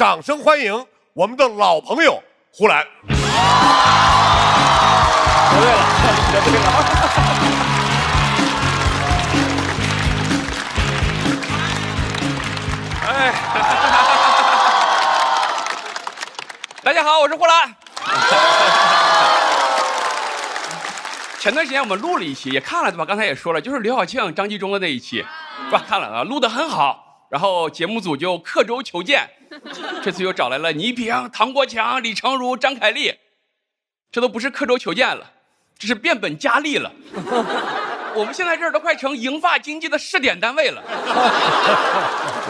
掌声欢迎我们的老朋友胡兰。学对了，学对了。哎，大家好，我是胡兰。前段时间我们录了一期，也看了对吧？刚才也说了，就是刘晓庆、张纪中的那一期，是吧？看了啊，录得很好。然后节目组就刻舟求剑，这次又找来了倪萍、唐国强、李成儒、张凯丽，这都不是刻舟求剑了，这是变本加厉了。我们现在这儿都快成银发经济的试点单位了。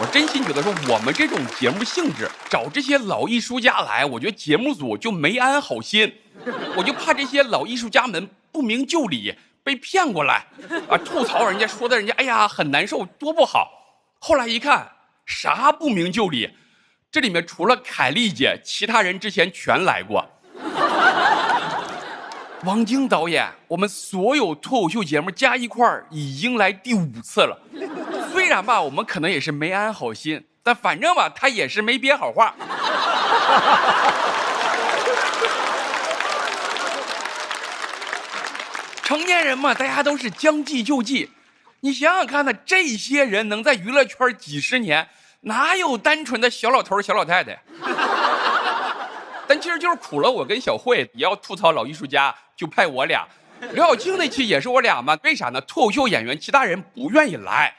我真心觉得说，我们这种节目性质找这些老艺术家来，我觉得节目组就没安好心。我就怕这些老艺术家们不明就里，被骗过来啊，吐槽人家，说的人家哎呀很难受，多不好。后来一看，啥不明就里，这里面除了凯丽姐，其他人之前全来过。王晶导演，我们所有脱口秀节目加一块儿已经来第5次了。虽然吧，我们可能也是没安好心，但反正吧，他也是没憋好话。成年人嘛，大家都是将计就计。你想想看呢，这些人能在娱乐圈几十年，哪有单纯的小老头小老太太？但其实就是苦了我跟小慧，也要吐槽老艺术家，就派我俩。刘晓庆那期也是我俩嘛，为啥呢？脱口秀演员其他人不愿意来。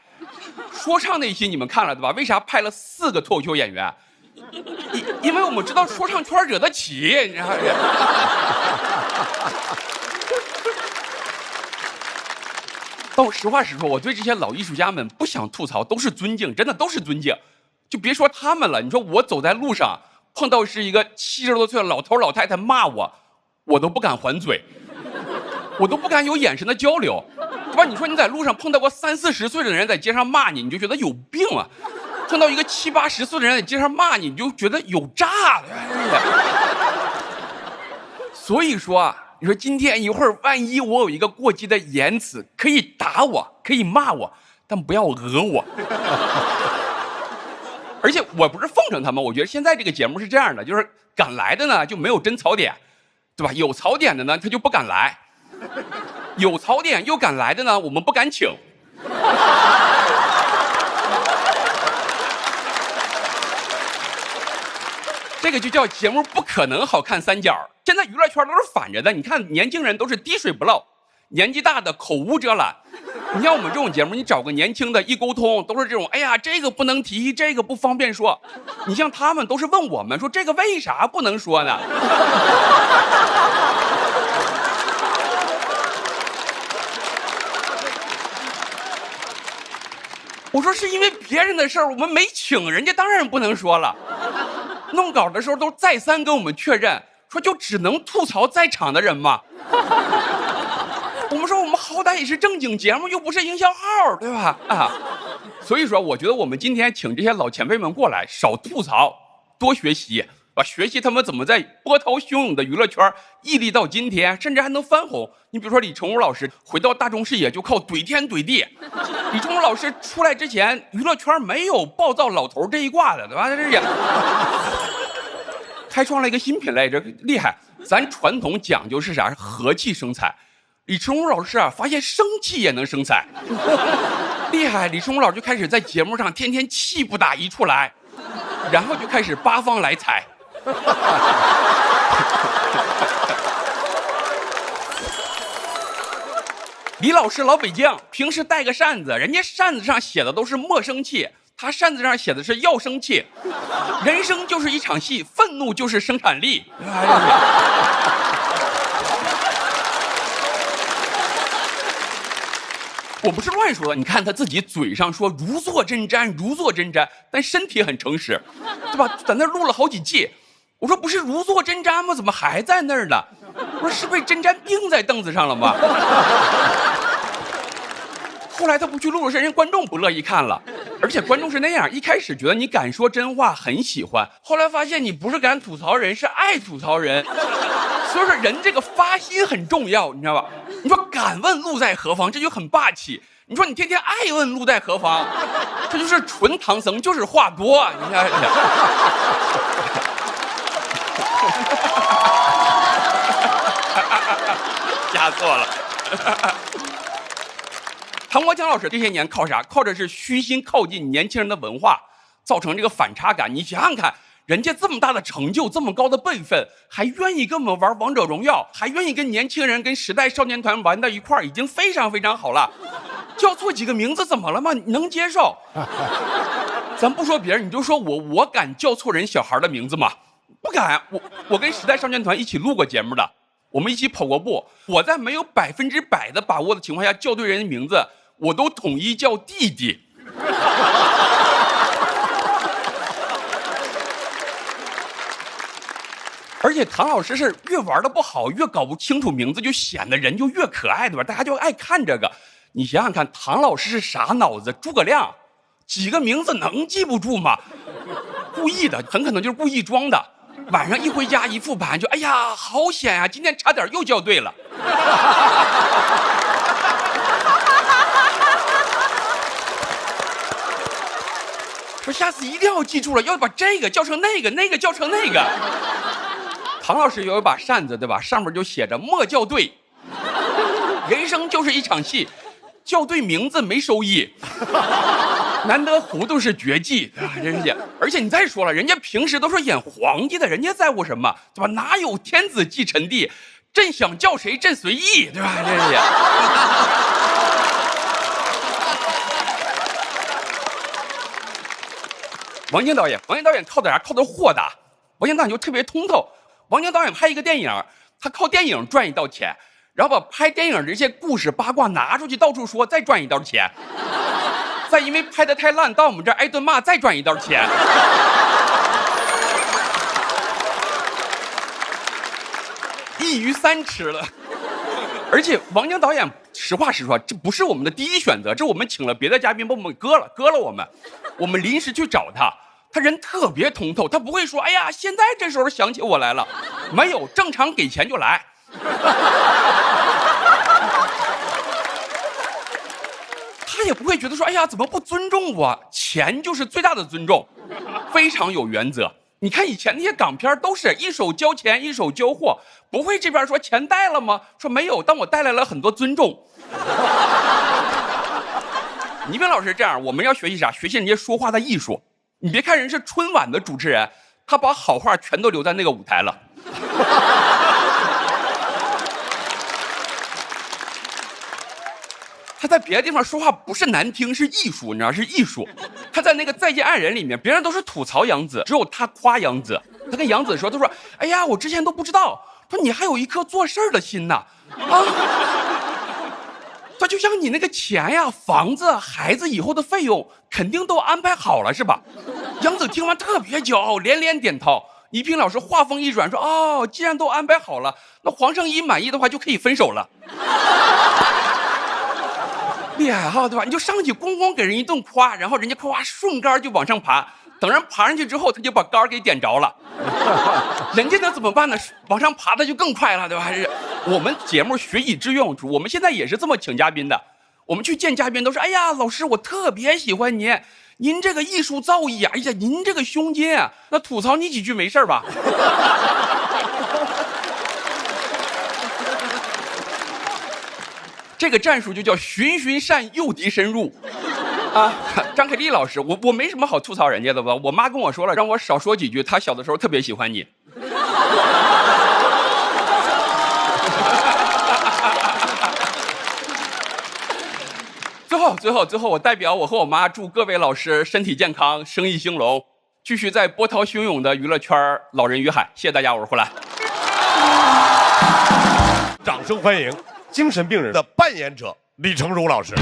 说唱那期你们看了对吧？为啥派了4个脱口秀演员？因为我们知道说唱圈惹得起，你知道吗？但我实话实说，我对这些老艺术家们不想吐槽，都是尊敬，真的都是尊敬。就别说他们了，你说我走在路上碰到是一个70多岁的老头老太太骂我，我都不敢还嘴，我都不敢有眼神的交流，对吧？你说你在路上碰到过30、40岁的人在街上骂你，你就觉得有病啊；碰到一个70、80岁的人在街上骂你，你就觉得有诈。所以说啊，你说今天一会儿万一我有一个过激的言辞，可以打我，可以骂我，但不要讹我。而且我不是奉承他们，我觉得现在这个节目是这样的，就是敢来的呢就没有真槽点，对吧？有槽点的呢他就不敢来，有槽点又敢来的呢我们不敢请。这个就叫节目不可能好看3角。现在娱乐圈都是反着的，你看年轻人都是滴水不漏，年纪大的口无遮拦。你像我们这种节目，你找个年轻的一沟通都是这种，哎呀这个不能提，这个不方便说。你像他们都是问我们说这个为啥不能说呢？我说是因为别人的事儿我们没请，人家当然不能说了。弄稿的时候都再三跟我们确认说就只能吐槽在场的人嘛。我们说我们好歹也是正经节目，又不是营销号，对吧？啊，所以说我觉得我们今天请这些老前辈们过来，少吐槽，多学习，学习他们怎么在波涛汹涌的娱乐圈屹立到今天，甚至还能翻红。你比如说李成儒老师回到大众视野就靠怼天怼地，李成儒老师出来之前，娱乐圈没有暴躁老头这一挂的，对吧？这也开创了一个新品类，这厉害。咱传统讲究是啥？是和气生财。李成儒老师啊，发现生气也能生财，厉害！李成儒老师就开始在节目上天天气不打一处来，然后就开始八方来财。李老师老北京，平时带个扇子，人家扇子上写的都是莫生气，他扇子上写的是要生气。人生就是一场戏，愤怒就是生产力。我不是乱说的，你看他自己嘴上说如坐针毡，如坐针毡，但身体很诚实，对吧？在那录了好几季。我说不是如坐针毡吗？怎么还在那儿呢？我说是被针毡钉在凳子上了吗？后来他不去录了，是人家观众不乐意看了，而且观众是那样，一开始觉得你敢说真话很喜欢，后来发现你不是敢吐槽人，是爱吐槽人。所以说人这个发心很重要，你知道吧？你说敢问路在何方，这就很霸气。你说你天天爱问路在何方，这就是纯唐僧，就是话多。你看。错了。唐国强老师这些年靠啥？靠着是虚心靠近年轻人的文化，造成这个反差感。你想想看，人家这么大的成就，这么高的辈分，还愿意跟我们玩王者荣耀，还愿意跟年轻人、跟时代少年团玩到一块儿，已经非常非常好了。叫错几个名字怎么了吗？你能接受？咱不说别人，你就说我敢叫错人小孩的名字吗？不敢。我跟时代少年团一起录过节目的，我们一起跑过步。我在没有100%的把握的情况下叫对人的名字，我都统一叫弟弟。而且唐老师是越玩的不好，越搞不清楚名字，就显得人就越可爱，对吧？大家就爱看这个。你想想看，唐老师是啥脑子？诸葛亮几个名字能记不住吗？故意的，很可能就是故意装的。晚上一回家一复盘，就哎呀，好险啊！今天差点又叫对了。说下次一定要记住了，要把这个叫成那个，那个叫成那个。唐老师有一把扇子，对吧？上面就写着莫叫对，人生就是一场戏，叫对名字没收益，难得糊涂是绝技，对吧？真是。而且你再说了，人家平时都是演皇帝的，人家在乎什么，对吧？哪有天子继臣地，朕想叫谁朕随意，对吧？真是。王晶导演靠的啥？靠的豁达。王晶导演就特别通透。王晶导演拍一个电影，他靠电影赚一道钱，然后把拍电影的这些故事八卦拿出去到处说，再赚一道钱，再因为拍得太烂到我们这儿挨顿骂，再赚一道钱。一鱼三吃了。而且王晶导演实话实说，这不是我们的第一选择，这我们请了别的嘉宾把我们割了我们临时去找他。他人特别通透，他不会说哎呀现在这时候想起我来了，没有，正常给钱就来。他也不会觉得说哎呀怎么不尊重我，钱就是最大的尊重，非常有原则。你看以前那些港片都是一手交钱一手交货，不会这边说钱带了吗？说没有，但我带来了很多尊重。倪斌老师这样，我们要学习啥？学习人家说话的艺术。你别看人是春晚的主持人，他把好话全都留在那个舞台了。他在别的地方说话不是难听，是艺术，你知道是艺术。他在那个《再见爱人》里面，别人都是吐槽杨紫，只有他夸杨紫。他跟杨紫说，他说：“哎呀，我之前都不知道，说你还有一颗做事儿的心呐，啊。”他就像你那个钱呀、房子、孩子以后的费用，肯定都安排好了，是吧？杨紫听完特别骄傲，连连点头。倪萍老师话锋一转说：“哦，既然都安排好了，那皇上一满意的话就可以分手了。”厉害哈，对吧？你就上去咣咣给人一顿夸，然后人家夸顺杆就往上爬，等人爬上去之后，他就把杆给点着了。人家能怎么办呢？往上爬的就更快了，对吧？还是我们节目学以致用，我们现在也是这么请嘉宾的。我们去见嘉宾都是，哎呀，老师，我特别喜欢您，您这个艺术造诣啊，哎呀，您这个胸襟啊，那吐槽你几句没事吧？这个战术就叫循循善诱敌深入。啊，张凯丽老师，我没什么好吐槽人家的吧？我妈跟我说了，让我少说几句。她小的时候特别喜欢你。最后，我代表我和我妈祝各位老师身体健康，生意兴隆，继续在波涛汹涌的娱乐圈老人与海。谢谢大家，我是呼兰。掌声欢迎精神病人的扮演者李成儒老师。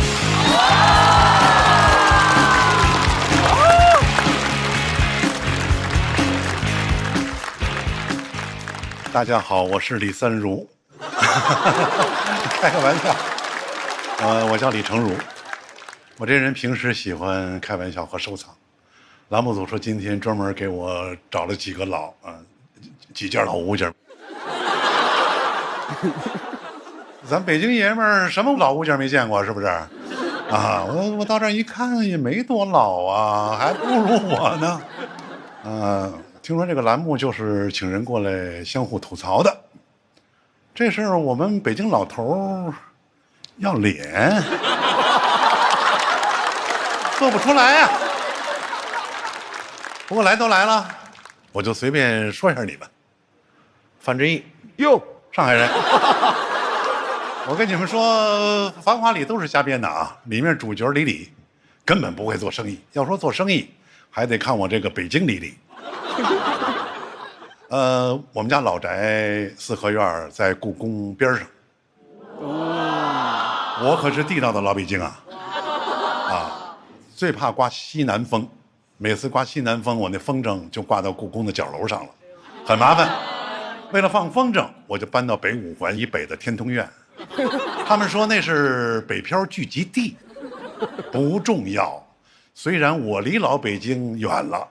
大家好，我是李三如。开个玩笑。我叫李成儒。我这人平时喜欢开玩笑和收藏。栏目组说今天专门给我找了几个几件老物件。咱北京爷们儿什么老物件没见过，是不是？啊，我到这儿一看也没多老啊，还不如我呢。听说这个栏目就是请人过来相互吐槽的。这事儿我们北京老头儿要脸，做不出来呀。不过来都来了，我就随便说一下你们。范志毅，哟，上海人。我跟你们说，《繁华》里都是瞎编的啊，里面主角李李根本不会做生意。要说做生意，还得看我这个北京李李。我们家老宅四合院在故宫边上。我可是地道的老北京啊！啊，最怕刮西南风，每次刮西南风，我那风筝就挂到故宫的角楼上了，很麻烦。为了放风筝，我就搬到北五环以北的天通苑。他们说那是北漂聚集地，不重要。虽然我离老北京远了，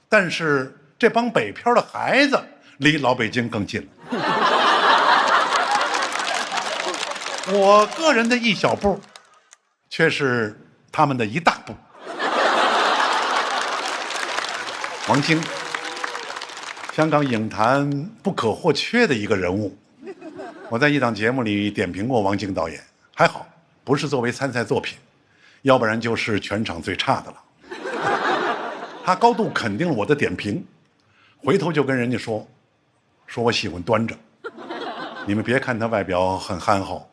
但是这帮北漂的孩子离老北京更近了。我个人的一小步，却是他们的一大步。王晶，香港影坛不可或缺的一个人物。我在一档节目里点评过王晶导演，还好不是作为参赛作品，要不然就是全场最差的了。他高度肯定了我的点评，回头就跟人家说我喜欢端着。你们别看他外表很憨厚，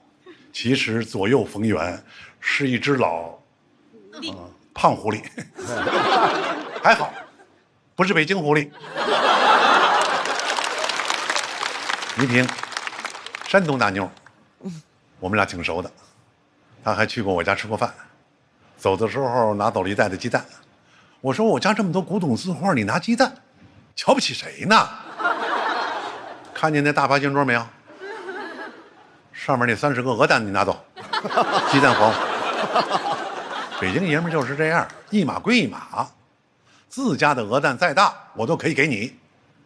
其实左右逢源，是一只胖狐狸。还好不是北京狐狸。倪萍，山东大妞，我们俩挺熟的，她还去过我家吃过饭，走的时候拿走了一袋的鸡蛋。我说我家这么多古董字画，你拿鸡蛋，瞧不起谁呢？看见那大八仙桌没有？上面那30个鹅蛋你拿走，鸡蛋还我。北京爷们就是这样，一码归一码，自家的鹅蛋再大我都可以给你，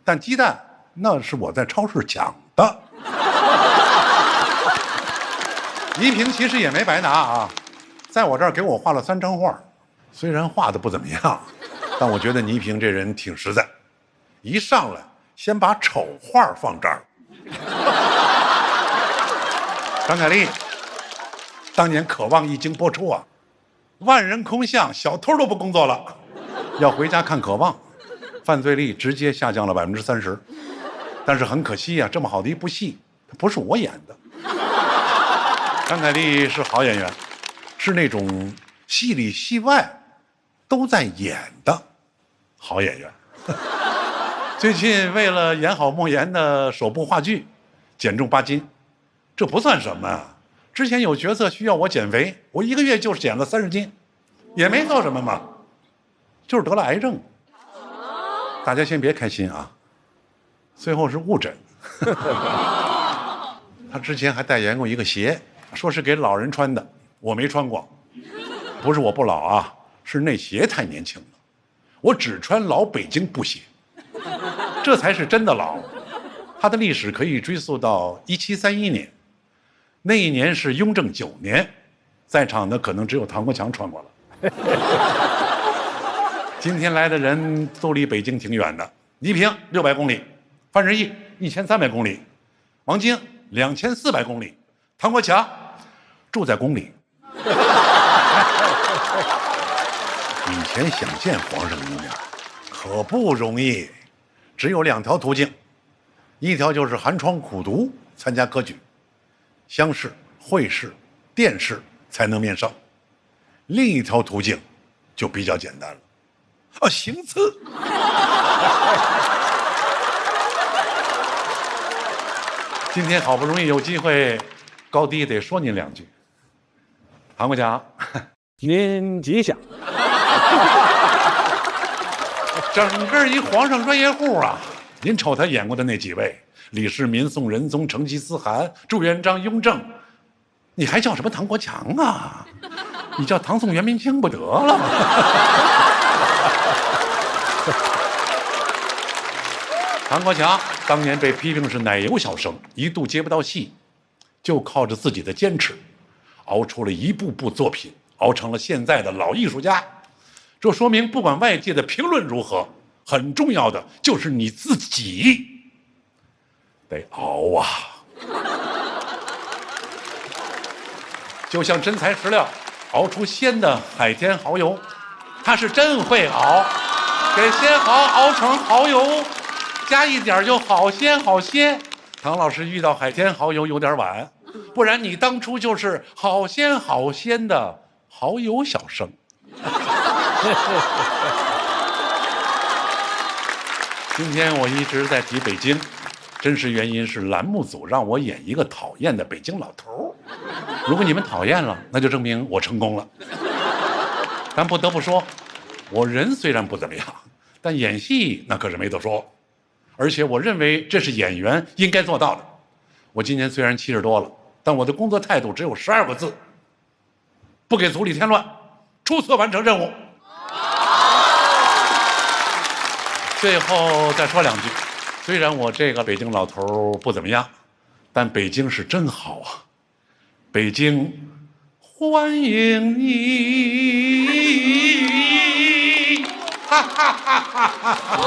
但鸡蛋那是我在超市抢的。倪萍其实也没白拿啊，在我这儿给我画了3张画，虽然画的不怎么样，但我觉得倪萍这人挺实在，一上来先把丑画放这儿。张凯丽当年《渴望》一经播出啊，万人空巷，小偷都不工作了，要回家看《渴望》，犯罪率直接下降了30%。但是很可惜呀，这么好的一部戏，不是我演的。张凯丽是好演员，是那种戏里戏外都在演的好演员。最近为了演好莫言的首部话剧，减重8斤，这不算什么啊。之前有角色需要我减肥，我1个月就减了30斤，也没做什么嘛，就是得了癌症。大家先别开心啊，最后是误诊。他之前还代言过一个鞋，说是给老人穿的，我没穿过。不是我不老啊，是那鞋太年轻了，我只穿老北京布鞋，这才是真的老。它的历史可以追溯到1731年，那一年是雍正9年，在场的可能只有唐国强穿过了。今天来的人都离北京挺远的，倪萍600公里，范志毅1300公里，王晶2400公里，唐国强住在宫里。以前想见皇上一面可不容易，只有2条途径，一条就是寒窗苦读参加科举，乡试、会试、殿试才能面圣，另一条途径就比较简单了，行刺。今天好不容易有机会，高低得说您2句。唐国强，您吉祥。整个一皇上专业户啊！您瞅他演过的那几位，李世民、宋仁宗、成吉思汗、朱元璋、雍正，你还叫什么唐国强啊？你叫唐宋元明清不得了吗？唐国强当年被批评是奶油小生，一度接不到戏，就靠着自己的坚持，熬出了一部部作品，熬成了现在的老艺术家。这说明不管外界的评论如何，很重要的就是你自己得熬啊。就像真材实料熬出鲜的海天蚝油，他是真会熬，给鲜蚝熬成蚝油，加一点就好鲜好鲜。唐老师遇到海天蚝油有点晚，不然你当初就是好鲜好鲜的蚝油小生。今天我一直在提北京，真实原因是栏目组让我演一个讨厌的北京老头。如果你们讨厌了，那就证明我成功了。但不得不说，我人虽然不怎么样，但演戏那可是没得说。而且我认为这是演员应该做到的。我今年虽然70多了，但我的工作态度只有12个字：不给组里添乱，出色完成任务。最后再说2句，虽然我这个北京老头不怎么样，但北京是真好啊！北京欢迎你！哈哈哈哈哈哈！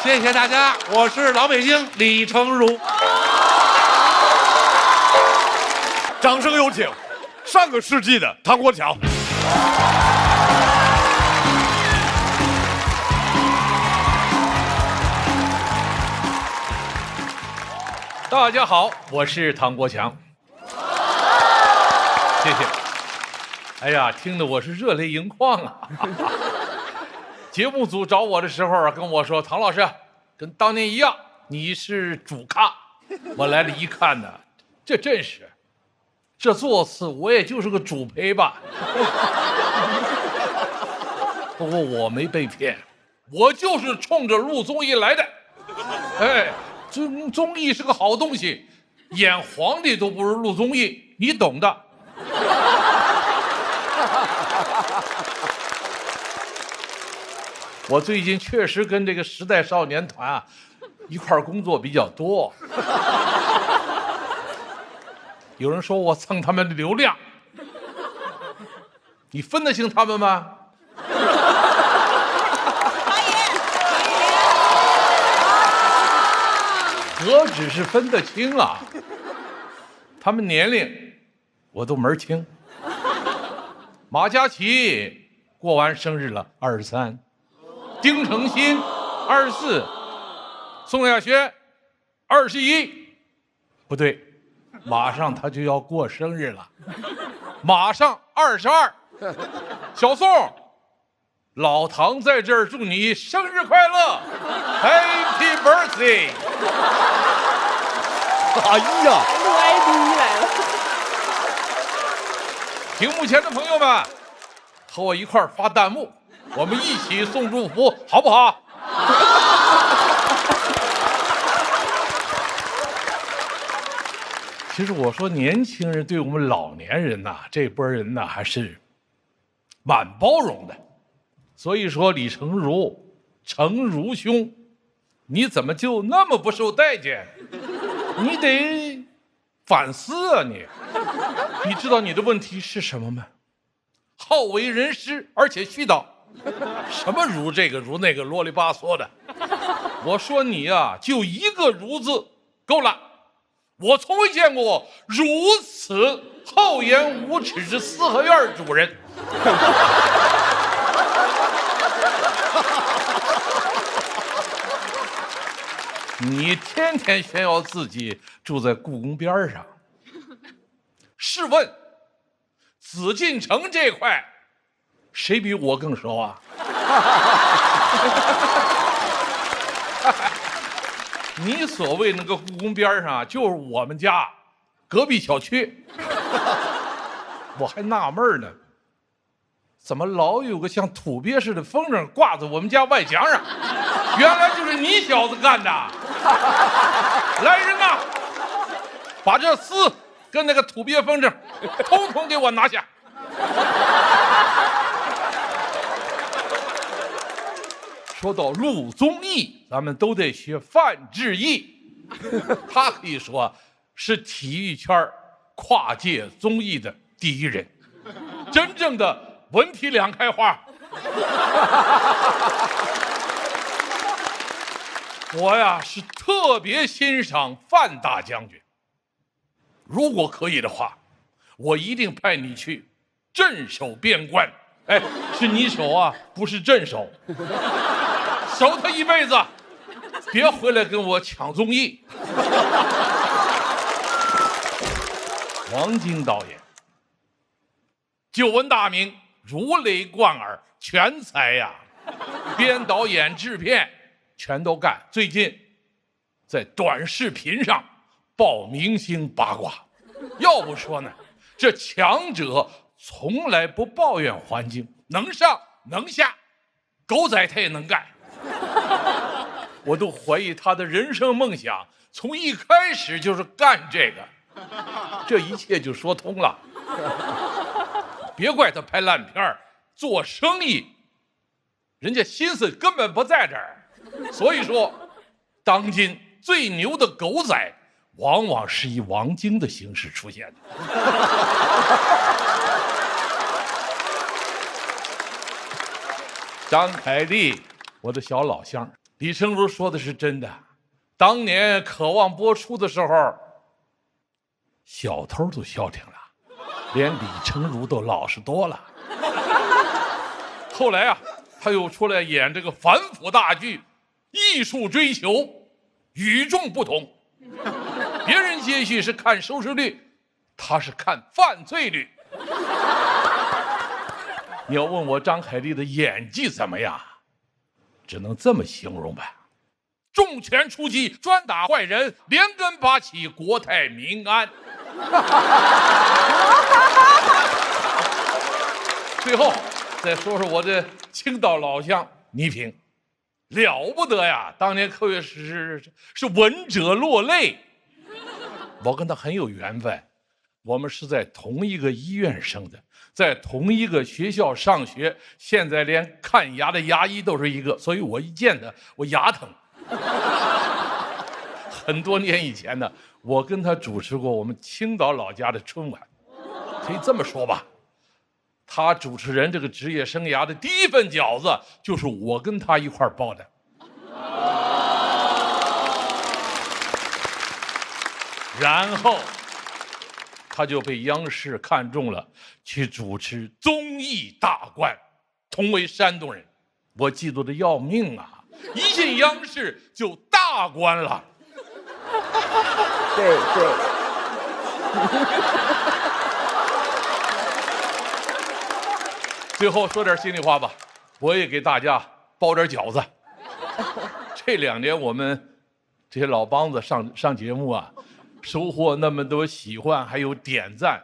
谢谢大家，我是老北京李成儒。掌声有请上个世纪的唐国强。大家好，我是唐国强。谢谢。哎呀，听得我是热泪盈眶啊！节目组找我的时候啊，跟我说：“唐老师，跟当年一样，你是主咖。”我来了一看呢，这真是，这座次我也就是个主陪吧。不过我没被骗，我就是冲着录综艺来的。哎。综艺是个好东西，演皇帝都不如录综艺，你懂的。我最近确实跟这个时代少年团啊一块工作比较多。有人说我蹭他们的流量，你分得清他们吗？何止是分得清啊，他们年龄我都门清。马嘉祺过完生日了，23；丁程鑫24；宋亚轩21。不对，马上他就要过生日了，马上22。小宋，老唐在这儿祝你生日快乐 ，Happy Birthday！ 哎呀，录 ID 来了。屏幕前的朋友们，和我一块儿发弹幕，我们一起送祝福，好不好？其实我说，年轻人对我们老年人呐，这波人呐，还是蛮包容的。所以说，李成儒，成儒兄，你怎么就那么不受待见？你得反思啊你！你知道你的问题是什么吗？好为人师，而且絮叨，什么儒这个儒那个啰里吧嗦的。我说你啊，就一个儒字够了。我从未见过如此厚颜无耻之四合院主人。你天天炫耀自己住在故宫边上，试问紫禁城这块谁比我更熟啊？你所谓那个故宫边上就是我们家隔壁小区。我还纳闷呢，怎么老有个像土鳖似的风筝挂在我们家外墙上？原来就是你小子干的！来人呐，把这丝跟那个土鳖风筝统统给我拿下！说到录综艺，咱们都得学范志毅，他可以说是体育圈跨界综艺的第一人，真正的文体两开花。我呀是特别欣赏范大将军，如果可以的话，我一定派你去镇守边关。哎，是你守啊，不是镇守。守他一辈子，别回来跟我抢综艺。王晶导演，久闻大名，如雷贯耳，全才呀，编导演制片全都干。最近在短视频上爆明星八卦，要不说呢，这强者从来不抱怨环境，能上能下，狗仔他也能干。我都怀疑他的人生梦想从一开始就是干这个，这一切就说通了。别怪他拍烂片做生意，人家心思根本不在这儿。所以说，当今最牛的狗仔，往往是以王晶的形式出现的。张凯丽，我的小老乡，李成儒说的是真的。当年渴望播出的时候，小偷都消停了，连李成儒都老实多了。后来啊，他又出来演这个反腐大剧《艺术追求》，与众不同。别人接戏是看收视率，他是看犯罪率。你要问我张凯丽的演技怎么样，只能这么形容吧：重拳出击，专打坏人，连根拔起，国泰民安。最后再说说我的青岛老乡倪萍，了不得呀！当年科学是闻者落泪。我跟他很有缘分，我们是在同一个医院生的，在同一个学校上学，现在连看牙的牙医都是一个，所以我一见他，我牙疼。很多年以前呢，我跟他主持过我们青岛老家的春晚，可以这么说吧，他主持人这个职业生涯的第一份饺子，就是我跟他一块包的。然后他就被央视看中了，去主持综艺大观。同为山东人，我嫉妒的要命啊！一进央视就大观了。对。最后说点心里话吧，我也给大家包点饺子。这2年我们这些老梆子上节目啊，收获那么多喜欢还有点赞，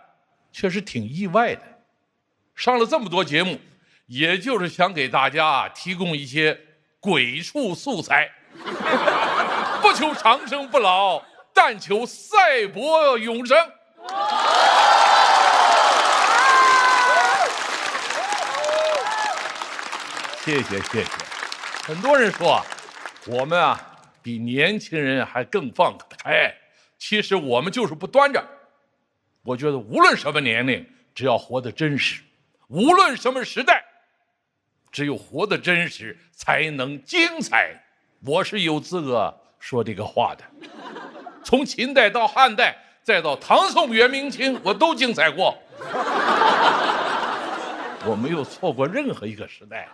确实挺意外的。上了这么多节目，也就是想给大家提供一些鬼畜素材。不求长生不老，但求赛博永生。谢谢。很多人说我们啊比年轻人还更放得开，其实我们就是不端着。我觉得无论什么年龄，只要活得真实，无论什么时代，只有活得真实才能精彩。我是有资格说这个话的。从秦代到汉代，再到唐宋元明清，我都精彩过。我没有错过任何一个时代，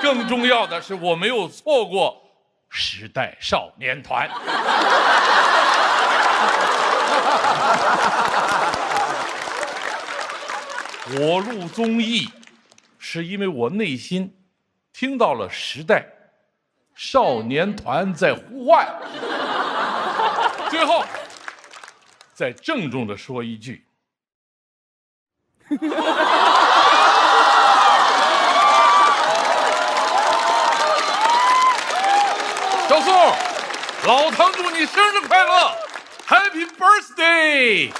更重要的是我没有错过时代少年团。我录综艺是因为我内心听到了时代少年团在呼唤。最后再郑重地说一句，小宋，老唐祝你生日快乐 ，Happy Birthday！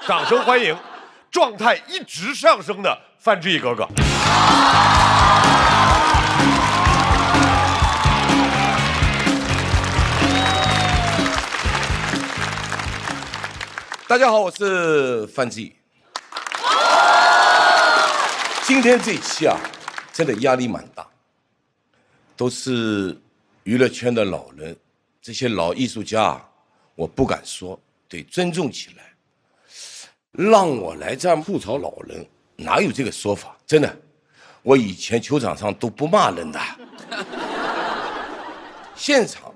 掌声欢迎状态一直上升的范志毅哥哥。大家好，我是范志毅。今天这期啊，真的压力蛮大。都是娱乐圈的老人，这些老艺术家，我不敢说，得尊重起来。让我来这样吐槽老人，哪有这个说法？真的，我以前球场上都不骂人的，现场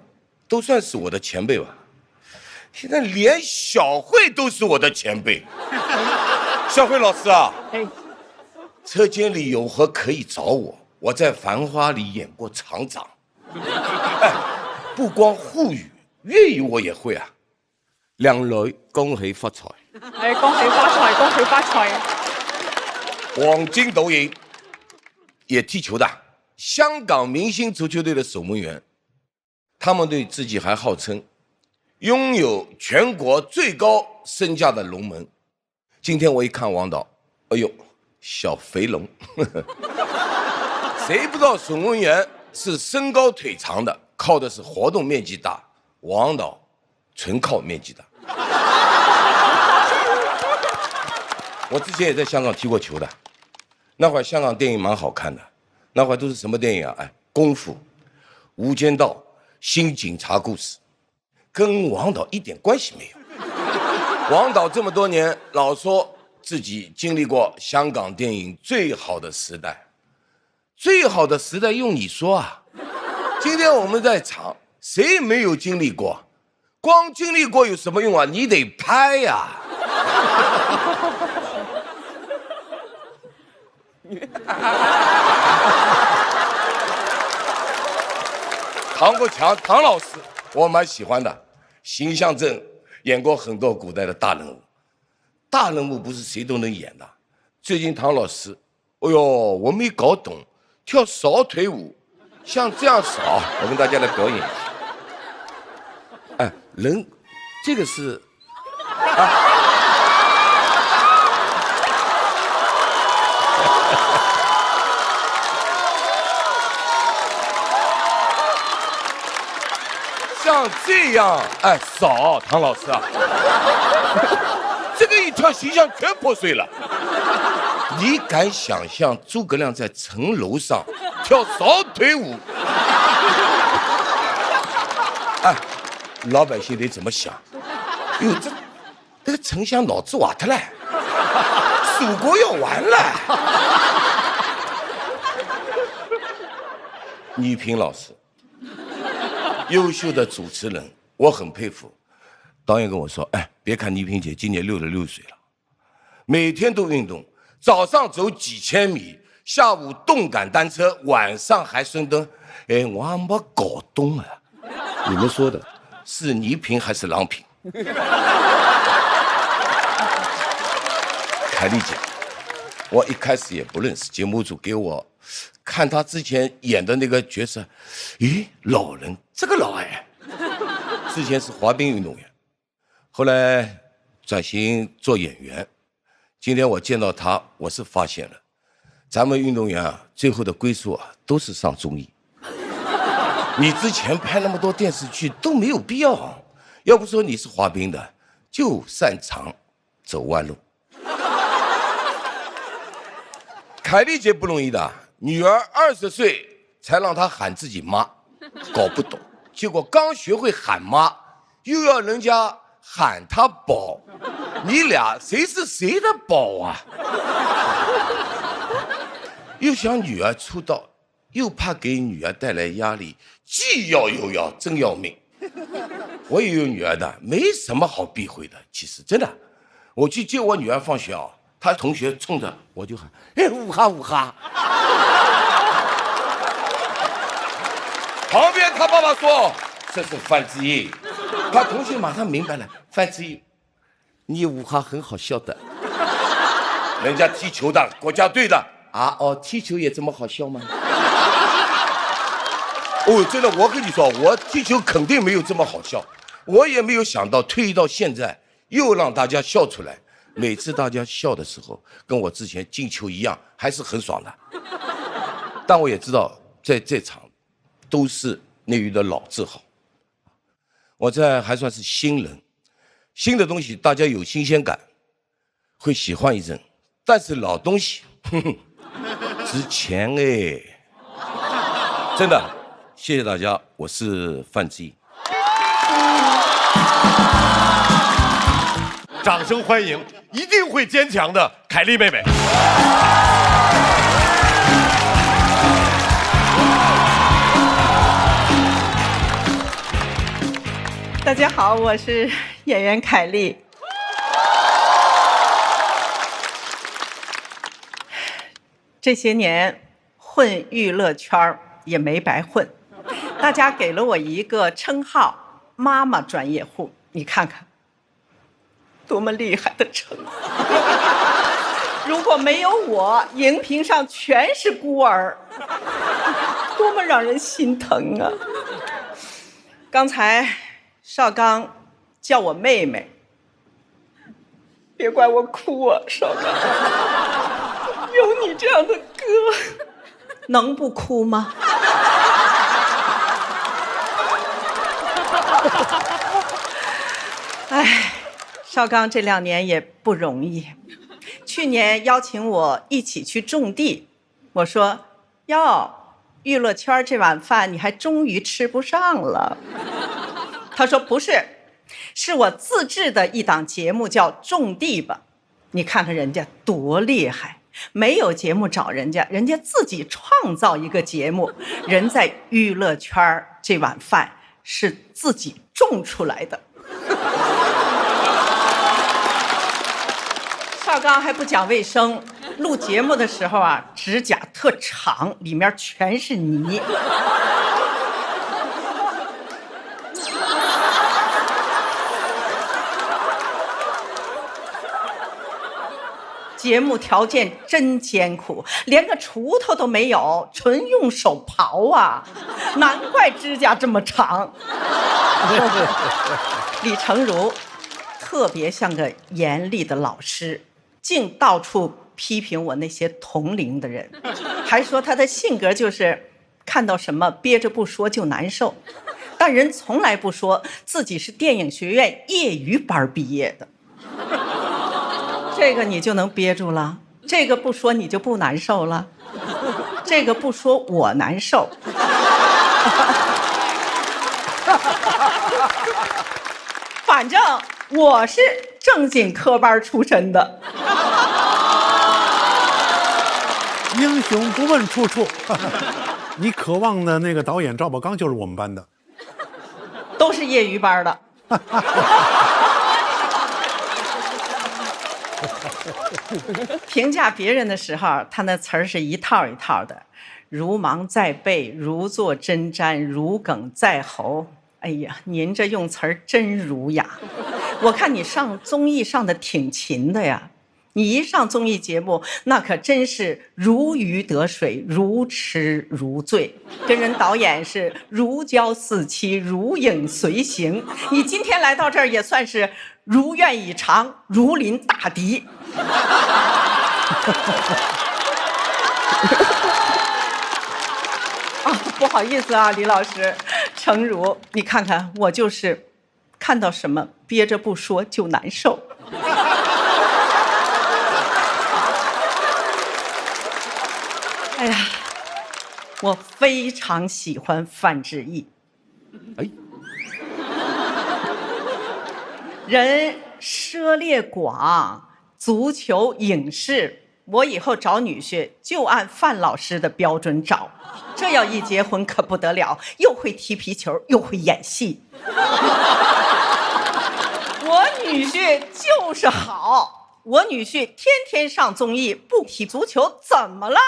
都算是我的前辈吧。现在连小慧都是我的前辈。小慧老师啊，车间里有何可以找我？我在《繁花》里演过厂长。不光沪语，粤语我也会啊。靓女恭喜发财。恭喜发财，恭喜发财。王晶导演也踢球的，香港明星足球队的守门员，他们对自己还号称拥有全国最高身价的龙门。今天我一看王导，哎呦，小肥龙。谁不知道守门员是身高腿长的，靠的是活动面积大，王导纯靠面积大。我之前也在香港踢过球的，那会儿香港电影蛮好看的，那会儿都是什么电影啊？功夫、无间道、新警察故事，跟王导一点关系没有。王导这么多年老说自己经历过香港电影最好的时代，最好的时代用你说啊？今天我们在场，谁没有经历过？光经历过有什么用啊？你得拍呀。唐国强，唐老师，我蛮喜欢的，形象正，演过很多古代的大人物。大人物不是谁都能演的。最近唐老师，哎呦，我没搞懂，跳扫腿舞，像这样扫，我跟大家来表演一下。人，这个是像这样，扫，唐老师啊，这个一跳形象全破碎了。你敢想象诸葛亮在城楼上跳扫腿舞？老百姓得怎么想？哟，这个丞相脑子瓦特了，蜀国要完了。倪萍老师，优秀的主持人，我很佩服。导演跟我说，别看倪萍姐今年66岁了，每天都运动，早上走几千米，下午动感单车，晚上还深蹲。我还没搞懂啊，你们说的是倪萍还是郎平？凯丽姐，我一开始也不认识，节目组给我看她之前演的那个角色，咦，老人这个老哎，之前是滑冰运动员，后来转型做演员。今天我见到她，我是发现了，咱们运动员啊，最后的归宿啊，都是上综艺。你之前拍那么多电视剧都没有必要，要不说你是滑冰的，就擅长走弯路。凯丽姐不容易的，女儿20岁才让她喊自己妈，搞不懂，结果刚学会喊妈，又要人家喊她宝，你俩谁是谁的宝啊？又想女儿出道，又怕给女儿带来压力，既要又要，真要命。我也有女儿的，没什么好避讳的。其实真的，我去接我女儿放学啊，她同学冲着我就喊，呜哈呜哈。旁边她爸爸说这是范志毅，她同学马上明白了，范志毅，你呜哈很好笑的。人家踢球的，国家队的。踢球也这么好笑吗？真的，我跟你说，我踢球肯定没有这么好笑，我也没有想到退役到现在又让大家笑出来。每次大家笑的时候，跟我之前进球一样，还是很爽的。但我也知道，在这场都是内娱的老字号，我这还算是新人，新的东西大家有新鲜感，会喜欢一阵，但是老东西，值钱哎，真的，谢谢大家，我是范志毅。掌声欢迎一定会坚强的凯丽妹妹。大家好，我是演员凯丽。这些年混娱乐圈也没白混，大家给了我一个称号“妈妈专业户”，你看看，多么厉害的称号！如果没有我，荧屏上全是孤儿，多么让人心疼啊！刚才邵刚叫我妹妹，别怪我哭啊，邵刚，有你这样的哥，能不哭吗？哎，邵刚这2年也不容易。去年邀请我一起去种地，我说哟，娱乐圈这碗饭你还终于吃不上了。他说不是，是我自制的一档节目叫《种地吧》，你看看人家多厉害，没有节目找人家，人家自己创造一个节目，人在娱乐圈这碗饭是自己种出来的。邵刚还不讲卫生，录节目的时候啊，指甲特长，里面全是泥。节目条件真艰苦，连个锄头都没有，纯用手刨啊，难怪指甲这么长。李成儒特别像个严厉的老师，竟到处批评我那些同龄的人，还说他的性格就是看到什么憋着不说就难受，但人从来不说自己是电影学院业余班毕业的。这个你就能憋住了，这个不说你就不难受了，这个不说我难受。反正我是正经科班出身的。英雄不问出处。你渴望的那个导演赵宝刚就是我们班的，都是业余班的。评价别人的时候，他那词儿是一套一套的，如芒在背，如坐针毡，如鲠在喉。哎呀，您这用词儿真儒雅。我看你上综艺上的挺勤的呀，你一上综艺节目，那可真是如鱼得水，如痴如醉，跟人导演是如胶似漆，如影随形。你今天来到这儿也算是如愿以偿，如临大敌。啊，不好意思啊，李老师，诚如，你看看我就是看到什么憋着不说就难受。哎呀，我非常喜欢范志毅。哎，人涉猎广，足球、影视，我以后找女婿就按范老师的标准找。这要一结婚可不得了，又会踢皮球，又会演戏。我女婿就是好，我女婿天天上综艺，不踢足球怎么了？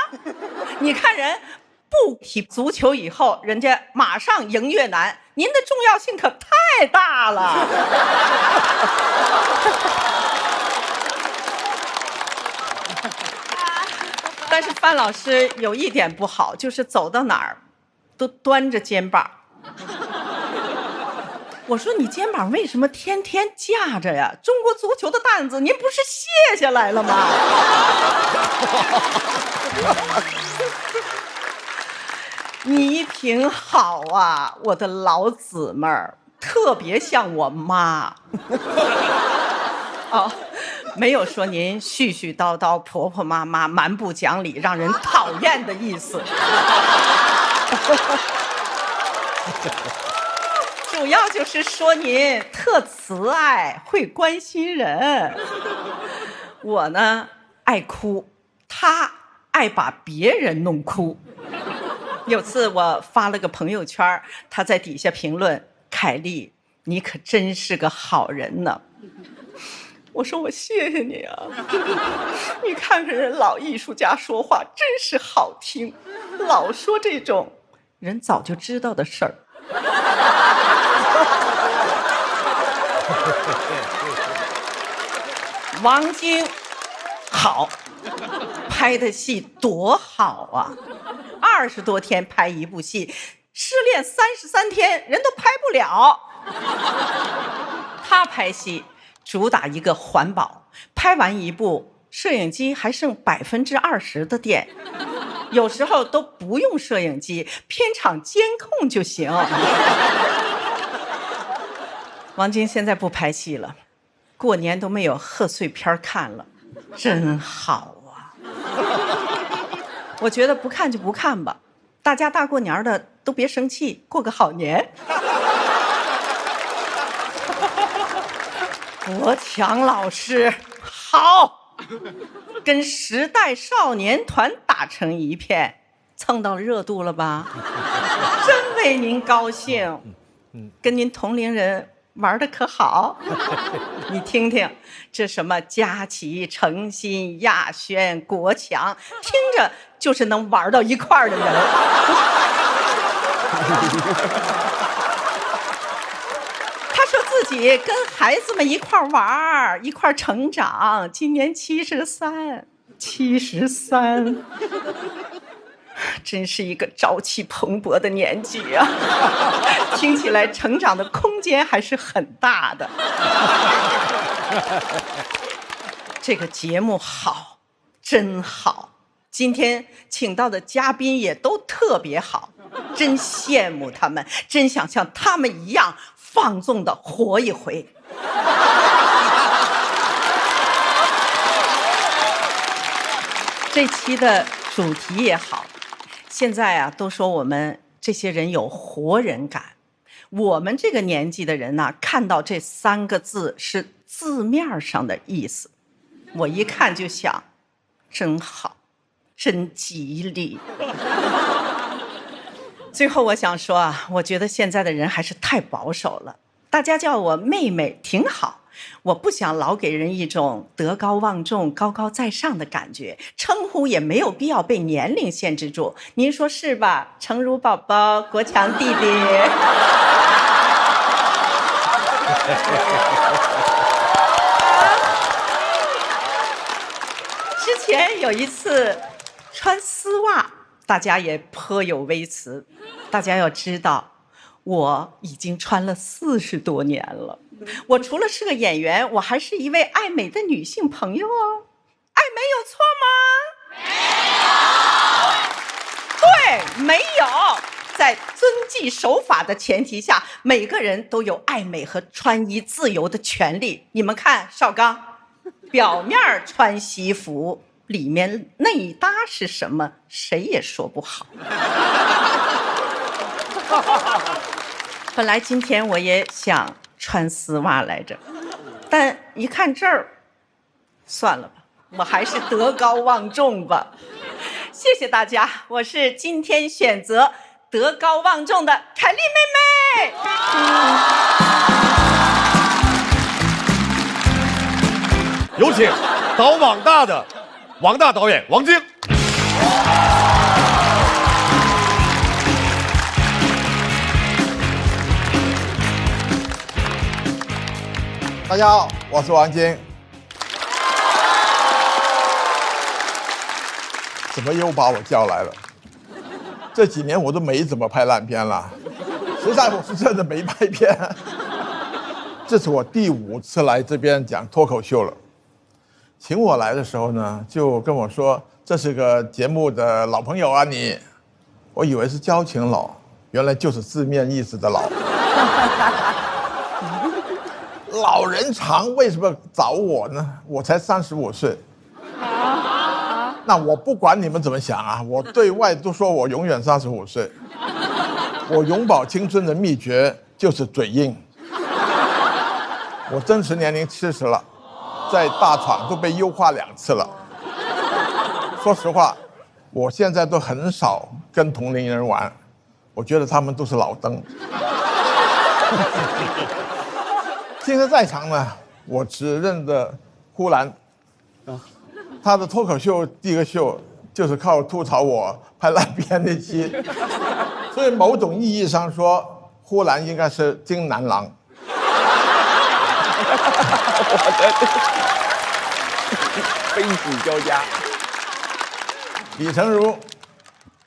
你看人不踢足球以后，人家马上赢越南，您的重要性可太大了。但是范老师有一点不好，就是走到哪儿都端着肩膀。我说你肩膀为什么天天架着呀？中国足球的担子您不是卸下来了吗？你挺好啊，我的老姊妹儿，特别像我妈。哦，没有说您絮絮叨叨、婆婆妈妈、蛮不讲理、让人讨厌的意思。主要就是说您特慈爱，会关心人。我呢爱哭，他爱把别人弄哭。有次我发了个朋友圈，他在底下评论：“凯丽，你可真是个好人呢。”我说我谢谢你啊，你看看人老艺术家说话真是好听，老说这种人早就知道的事儿。王晶好，拍的戏多好啊！20多天拍一部戏，失恋33天人都拍不了。他拍戏主打一个环保，拍完一部摄影机还剩20%的电，有时候都不用摄影机，片场监控就行。王晶现在不拍戏了，过年都没有贺岁片看了，真好啊！我觉得不看就不看吧，大家大过年的都别生气，过个好年。国强老师好，跟时代少年团打成一片，蹭到热度了吧？真为您高兴，跟您同龄人玩的可好？你听听，这什么佳琪、程心、亚轩、国强，听着就是能玩到一块儿的人。他说自己跟孩子们一块儿玩，一块儿成长，今年73，真是一个朝气蓬勃的年纪啊！听起来成长的空间还是很大的。这个节目好，真好。今天请到的嘉宾也都特别好，真羡慕他们，真想像他们一样放纵的活一回。这期的主题也好，现在啊都说我们这些人有活人感，我们这个年纪的人呢，看到这3个字是字面上的意思，我一看就想，真好，真吉利。最后我想说啊，我觉得现在的人还是太保守了，大家叫我妹妹挺好，我不想老给人一种德高望重、高高在上的感觉，称呼也没有必要被年龄限制住，您说是吧？程如宝宝，国强弟弟。之前有一次穿丝袜，大家也颇有微词。大家要知道，我已经穿了40多年了。我除了是个演员，我还是一位爱美的女性朋友哦。爱美有错吗？没有。对，没有。在遵纪守法的前提下，每个人都有爱美和穿衣自由的权利。你们看邵刚，表面穿西服，里面内搭是什么，谁也说不好。本来今天我也想穿丝袜来着，但一看这儿，算了吧，我还是德高望重吧。谢谢大家，我是今天选择德高望重的凯丽妹妹。有请导网大的网大导演王晶。大家好，我是王晶。怎么又把我叫来了？这几年我都没怎么拍烂片了，实在我是真的没拍片。这是我第5次来这边讲脱口秀了。请我来的时候呢，就跟我说这是个节目的老朋友啊你。我以为是交情老，原来就是字面意思的老。老人常为什么找我呢？我才35岁。那我不管你们怎么想啊，我对外都说我永远35岁。我永葆青春的秘诀就是嘴硬。我真实年龄70了，在大厂都被优化2次了。说实话，我现在都很少跟同龄人玩，我觉得他们都是老登。今天在场呢，我只认得呼兰，他的脱口秀第一个秀就是靠吐槽我拍烂片那期，所以某种意义上说，呼兰应该是金男郎。悲喜交加。李成儒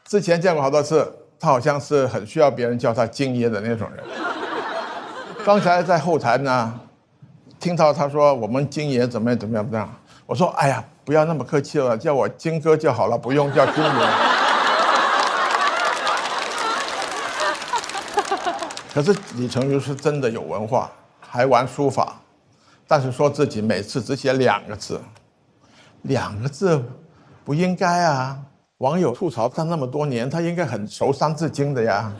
之前见过好多次，他好像是很需要别人叫他金爷的那种人。刚才在后台呢，听到他说我们金爷怎么样，我说哎呀，不要那么客气了，叫我金哥就好了，不用叫金爷。可是李成儒是真的有文化，还玩书法，但是说自己每次只写2个字，2个字不应该啊！网友吐槽他那么多年，他应该很熟《三字经》的呀。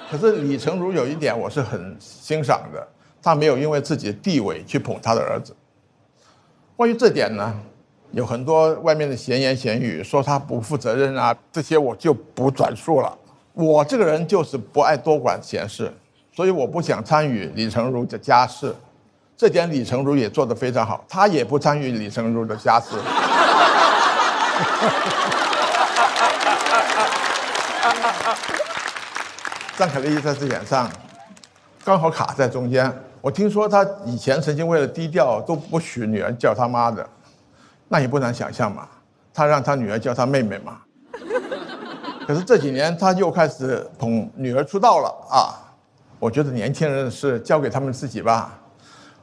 可是李成儒有一点我是很欣赏的，他没有因为自己的地位去捧他的儿子。关于这点呢，有很多外面的闲言闲语，说他不负责任啊，这些我就不转述了。我这个人就是不爱多管闲事，所以我不想参与李成儒的家事。这点李成儒也做得非常好，他也不参与李成儒的家事。张凯丽在这点上刚好卡在中间。我听说他以前曾经为了低调都不许女儿叫他妈的，那也不难想象嘛，他让他女儿叫他妹妹嘛。可是这几年他又开始捧女儿出道了啊！我觉得年轻人的事交给他们自己吧，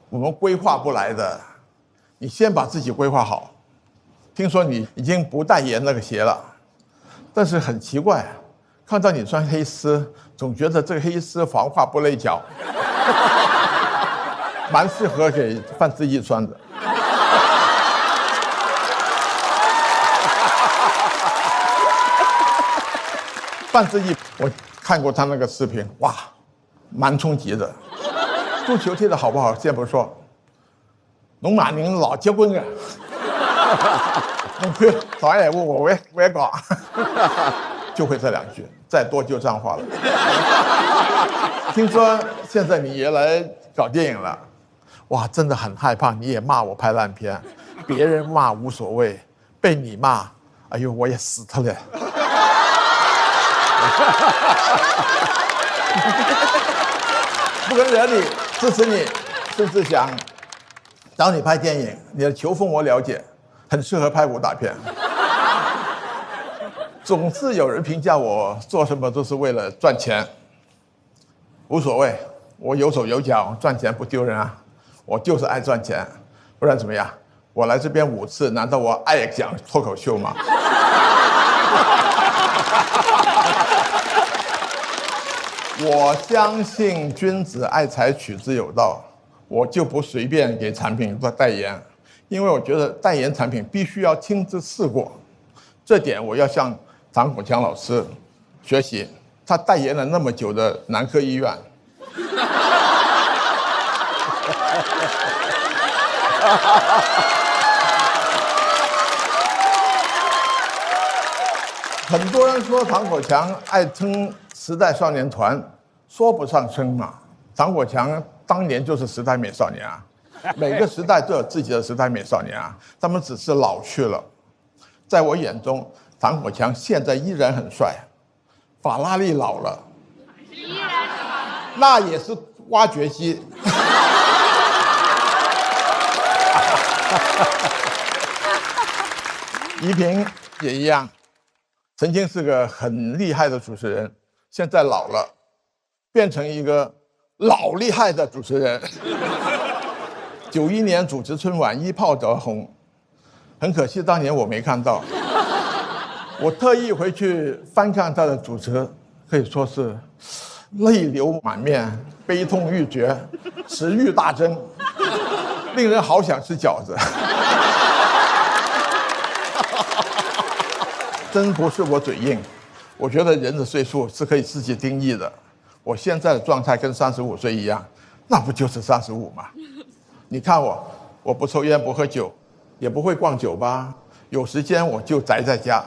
我们规划不来的，你先把自己规划好。听说你已经不代言那个鞋了，但是很奇怪，看到你穿黑丝，总觉得这个黑丝防滑不勒脚，蛮适合给范志毅穿的。范志毅，我看过他那个视频，哇，蛮冲击的。足球踢得好不好先不说，侬骂人老结棍嘅，侬看导演问我我搞，就会这2句，再多就脏话了。听说现在你也来搞电影了，哇，真的很害怕你也骂我拍烂片，别人骂无所谓，被你骂，哎呦我也死他了。不跟惹你，支持你，甚至想找你拍电影。你的球风我了解，很适合拍武打片。总是有人评价我做什么都是为了赚钱，无所谓，我有手有脚，赚钱不丢人啊。我就是爱赚钱，不然怎么样？我来这边5次，难道我爱讲脱口秀吗？我相信君子爱财，取之有道，我就不随便给产品做代言，因为我觉得代言产品必须要亲自试过，这点我要向张国强老师学习，他代言了那么久的男科医院。很多人说唐国强爱称时代少年团，说不上称嘛。唐国强当年就是时代美少年啊，每个时代都有自己的时代美少年啊，他们只是老去了。在我眼中，唐国强现在依然很帅，法拉利老了，那也是挖掘机。倪萍也一样，曾经是个很厉害的主持人，现在老了，变成一个老厉害的主持人。91年主持春晚一炮而红，很可惜当年我没看到。我特意回去翻看他的主持，可以说是泪流满面。悲痛欲绝，食欲大增，令人好想吃饺子。真不是我嘴硬，我觉得人的岁数是可以自己定义的。我现在的状态跟35岁一样，那不就是35吗？你看我不抽烟不喝酒，也不会逛酒吧，有时间我就宅在家。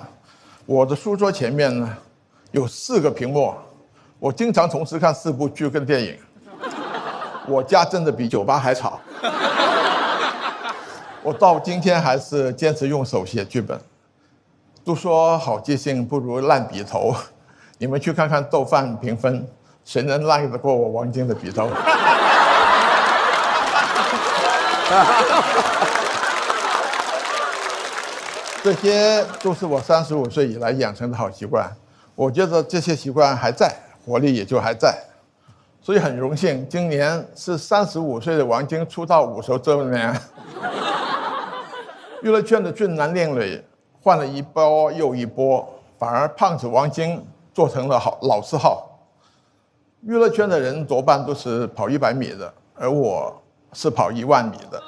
我的书桌前面呢有4个屏幕，我经常同时看4部剧跟电影。我家真的比酒吧还吵。我到今天还是坚持用手写剧本。都说好记性不如烂笔头，你们去看看豆瓣评分，谁能烂得过我王晶的笔头？这些都是我35岁以来养成的好习惯，我觉得这些习惯还在，活力也就还在，所以很荣幸，今年是35岁的王晶出道50周年。娱乐圈的俊男靓女换了一波又一波，反而胖子王晶做成了老字号。娱乐圈的人多半都是跑100米的，而我是跑1万米的。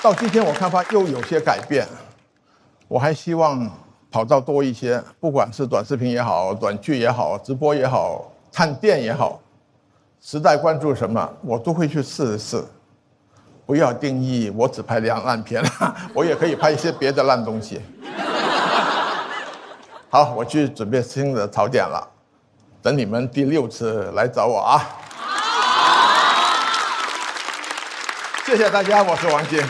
到今天我看法又有些改变，我还希望跑道多一些，不管是短视频也好，短剧也好，直播也好，探店也好，时代关注什么，我都会去试一试。不要定义我只拍烂片，我也可以拍一些别的烂东西。好，我去准备新的槽点了，等你们第6次来找我啊！谢谢大家，我是王晶。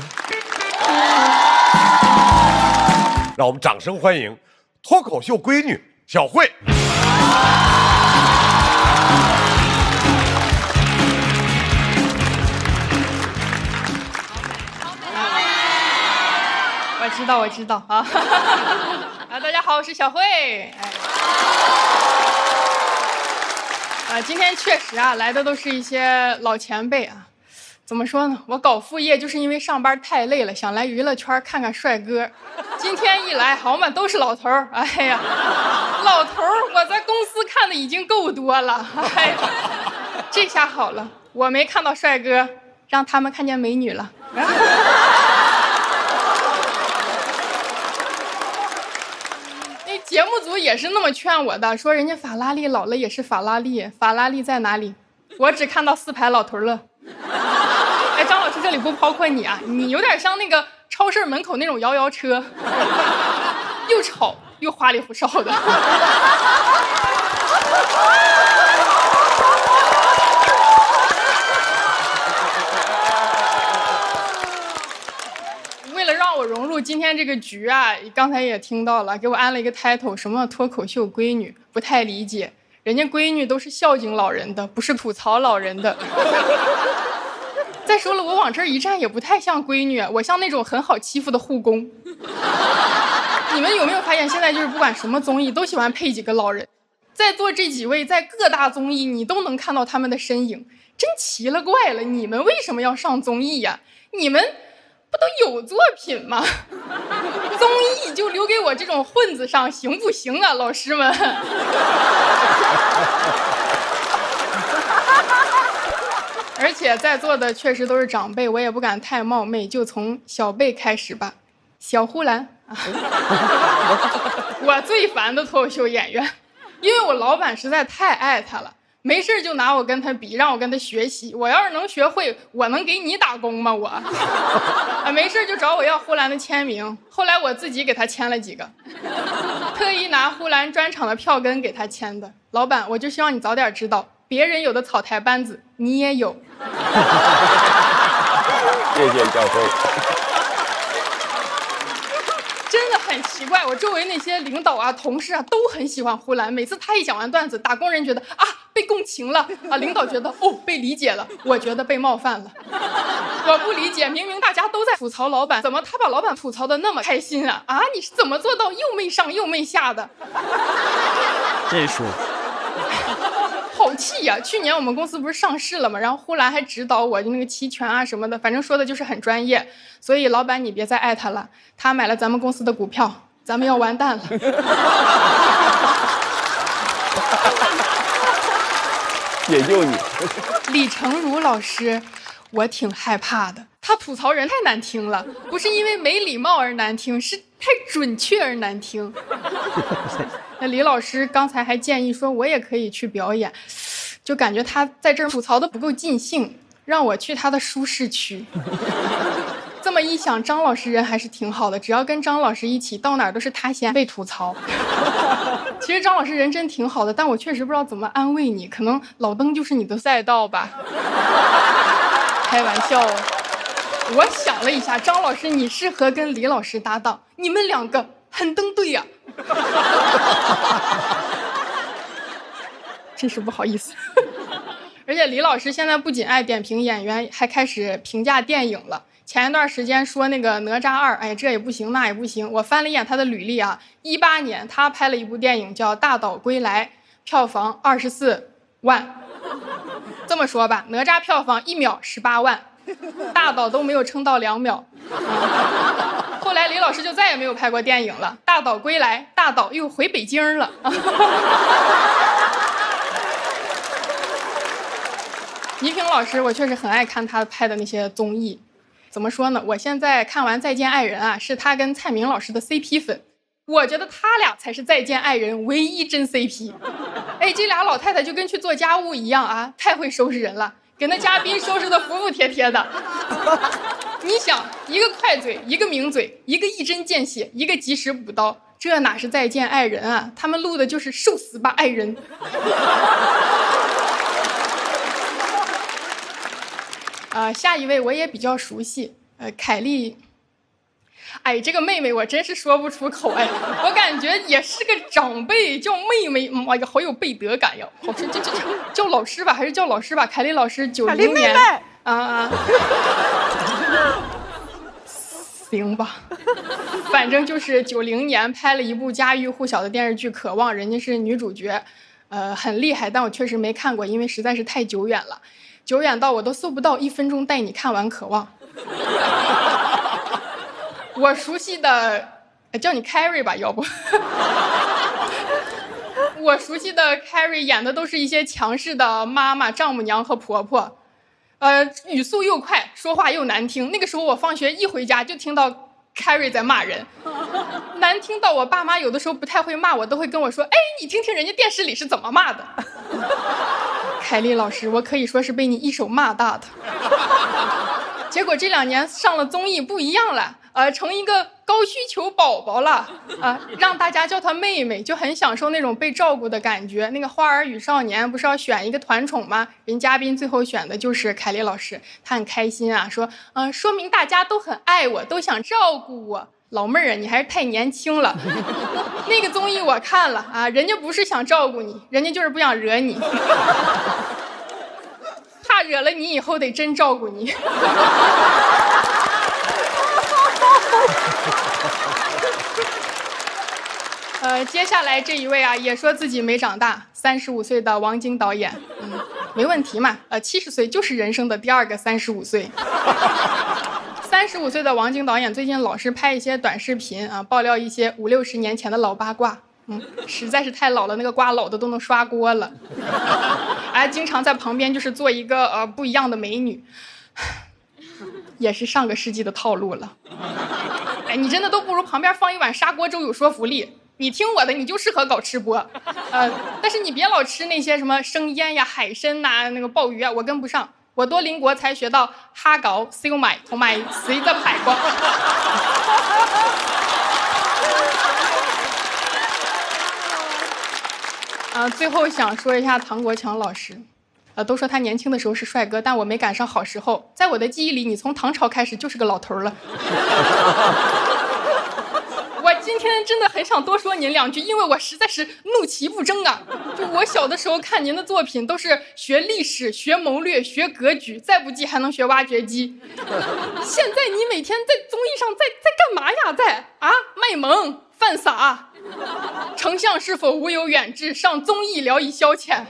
让我们掌声欢迎脱口秀闺女小慧。我知道啊。大家好，我是小慧。今天确实啊，来的都是一些老前辈啊。怎么说呢？我搞副业就是因为上班太累了，想来娱乐圈看看帅哥。今天一来，好嘛，都是老头儿。哎呀，老头儿，我在公司看的已经够多了。哎呀，这下好了，我没看到帅哥，让他们看见美女了。节目组也是那么劝我的，说人家法拉利老了也是法拉利，法拉利在哪里？我只看到4排老头了。哎，张老师，这里不包括你啊，你有点像那个超市门口那种摇摇车，又吵又花里胡哨的。为了让我融入今天这个局啊，刚才也听到了，给我安了一个 title， 什么脱口秀闺女，不太理解。人家闺女都是孝敬老人的，不是吐槽老人的。再说了，我往这儿一站也不太像闺女，我像那种很好欺负的护工。你们有没有发现，现在就是不管什么综艺都喜欢配几个老人？在座这几位在各大综艺你都能看到他们的身影，真奇了怪了，你们为什么要上综艺呀？你们不都有作品吗？综艺就留给我这种混子上，行不行啊，老师们？而且在座的确实都是长辈，我也不敢太冒昧，就从小辈开始吧。小呼兰，我最烦的脱口秀演员，因为我老板实在太爱他了。没事就拿我跟他比，让我跟他学习。我要是能学会，我能给你打工吗？我没事就找我要呼兰的签名，后来我自己给他签了几个，特意拿呼兰专场的票根给他签的。老板，我就希望你早点知道，别人有的草台班子，你也有。谢谢小辉。真的很奇怪，我周围那些领导啊、同事啊都很喜欢呼兰。每次他一讲完段子，打工人觉得啊被共情了啊，领导觉得哦被理解了，我觉得被冒犯了。我不理解，明明大家都在吐槽老板，怎么他把老板吐槽的那么开心啊？啊，你是怎么做到又媚上又媚下的？这说好气呀！去年我们公司不是上市了吗？然后呼兰还指导我就那个期权啊什么的，反正说的就是很专业。所以老板你别再爱他了，他买了咱们公司的股票，咱们要完蛋了。解救你。李成儒老师，我挺害怕的。他吐槽人太难听了，不是因为没礼貌而难听，是太准确而难听。那李老师刚才还建议说，我也可以去表演，就感觉他在这儿吐槽的不够尽兴，让我去他的舒适区。这么一想，张老师人还是挺好的，只要跟张老师一起，到哪儿都是他先被吐槽。其实张老师人真挺好的，但我确实不知道怎么安慰你，可能老登就是你的赛道吧。开玩笑哦。我想了一下，张老师你适合跟李老师搭档，你们两个很登对呀。真是不好意思。而且李老师现在不仅爱点评演员，还开始评价电影了。前一段时间说那个哪吒2，哎，这也不行那也不行。我翻了一眼他的履历啊，18年他拍了一部电影叫《大岛归来》，票房24万。这么说吧，哪吒票房1秒18万，大岛都没有撑到2秒。后来李老师就再也没有拍过电影了，《大岛归来》，大岛又回北京了。倪萍老师，我确实很爱看他拍的那些综艺。怎么说呢？我现在看完《再见爱人》啊，是他跟蔡明老师的 CP 粉，我觉得他俩才是《再见爱人》唯一真 CP。哎，这俩老太太就跟去做家务一样啊，太会收拾人了，给那嘉宾收拾的服服帖帖的。你想，一个快嘴，一个名嘴，一个一针见血，一个及时补刀，这哪是再见爱人啊？他们录的就是受死吧爱人。下一位我也比较熟悉，凯丽。哎，这个妹妹我真是说不出口哎，我感觉也是个长辈，叫妹妹，哎呀，好有辈德感呀！好，这叫老师吧，还是叫老师吧？凯丽老师90年，妹妹啊，行吧，反正就是90年拍了一部家喻户晓的电视剧《渴望》，人家是女主角，很厉害，但我确实没看过，因为实在是太久远了，久远到我都搜不到1分钟带你看完《渴望》。我熟悉的，叫你 Carrie 吧，要不？我熟悉的 Carrie 演的都是一些强势的妈妈、丈母娘和婆婆，语速又快，说话又难听。那个时候我放学一回家就听到 Carrie 在骂人，难听到我爸妈有的时候不太会骂我，都会跟我说：“哎，你听听人家电视里是怎么骂的。”凯丽老师，我可以说是被你一手骂大的。结果这2年上了综艺不一样了，成一个高需求宝宝了，让大家叫她妹妹，就很享受那种被照顾的感觉。那个《花儿与少年》不是要选一个团宠吗？人嘉宾最后选的就是凯丽老师，她很开心啊，说，说明大家都很爱我，都想照顾我。老妹儿啊，你还是太年轻了。那个综艺我看了啊，人家不是想照顾你，人家就是不想惹你。怕惹了你以后得真照顾你。接下来这一位啊，也说自己没长大，35岁的王晶导演，没问题嘛，70岁就是人生的第2个35岁。35岁的王晶导演最近老是拍一些短视频啊，爆料一些50、60年前的老八卦。实在是太老了，那个瓜老的都能刷锅了。经常在旁边就是做一个不一样的美女，也是上个世纪的套路了。哎，你真的都不如旁边放一碗砂锅粥有说服力。你听我的，你就适合搞吃播。但是你别老吃那些什么生腌呀、海参呐、那个鲍鱼啊，我跟不上。我多邻國才學到蝦餃、燒賣同埋死得排骨。最後想說一下唐國強老師，都說他年輕的時候是帥哥，但我沒趕上好時候。在我的記憶裡，你從唐朝開始就是個老頭了。我今天真的很想多說您2句，因為我實在是怒其不爭啊！就我小的時候看您的作品，都是學歷史、學謀略、學格局，再不濟還能學挖掘機。現在你每天在綜藝上在幹嘛呀？賣萌、犯傻。丞相是否無有遠志？上綜藝聊以消遣。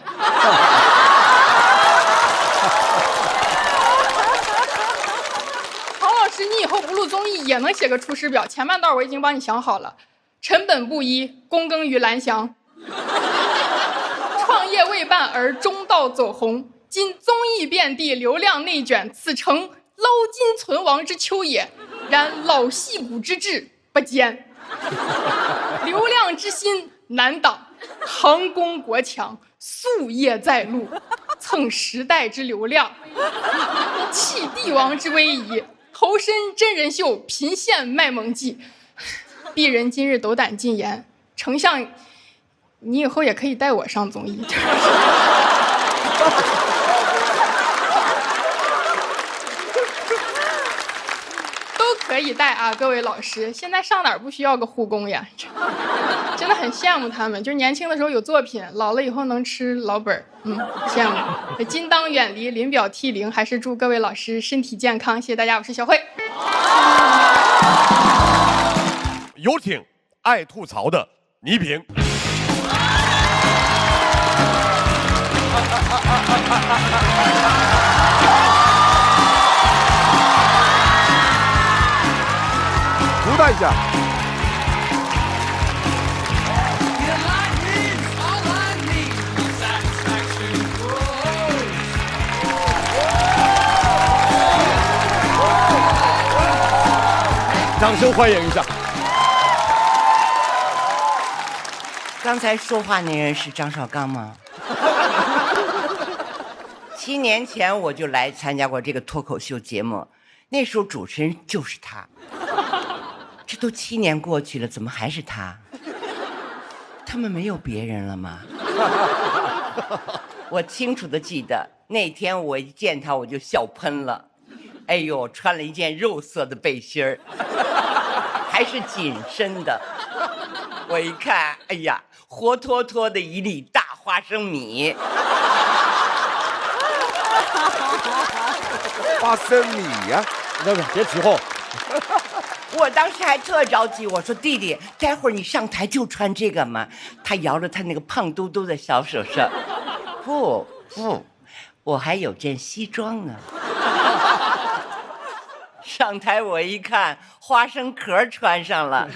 你以後不錄綜藝也能寫個出師表，前半段我已經幫你想好了：成本不一，躬耕於藍翔；創業业未半而中道走红，今综艺遍地，流量内卷，此诚捞金存亡之秋也。然老戏骨之志不坚，流量之心难挡，唐攻国强，夙夜在路，蹭时代之流量，弃帝王之威仪，投身真人秀，频现卖萌技。鄙人今日斗胆进言，丞相，你以后也可以带我上综艺。可以带啊，各位老师，现在上哪儿不需要个护工呀？真的很羡慕他们，就是年轻的时候有作品，老了以后能吃老本儿，羡慕。今当远离，临表涕零，还是祝各位老师身体健康，谢谢大家，我是小慧。有请爱吐槽的倪萍。鼓掌一下。掌声欢迎一下。刚才说话那人是张绍刚吗？7年前我就来参加过这个脱口秀节目，那时候主持人就是他。这都7年过去了，怎么还是他？他们没有别人了吗？我清楚的记得那天我一见他我就笑喷了。哎呦，穿了一件肉色的背心儿，还是紧身的。我一看，哎呀，活脱脱的一粒大花生米。花生米呀，别起哄。我当时还特着急，我说弟弟，待会儿你上台就穿这个吗？他摇着他那个胖嘟嘟的小手手，不，我还有件西装呢。上台我一看，花生壳穿上了。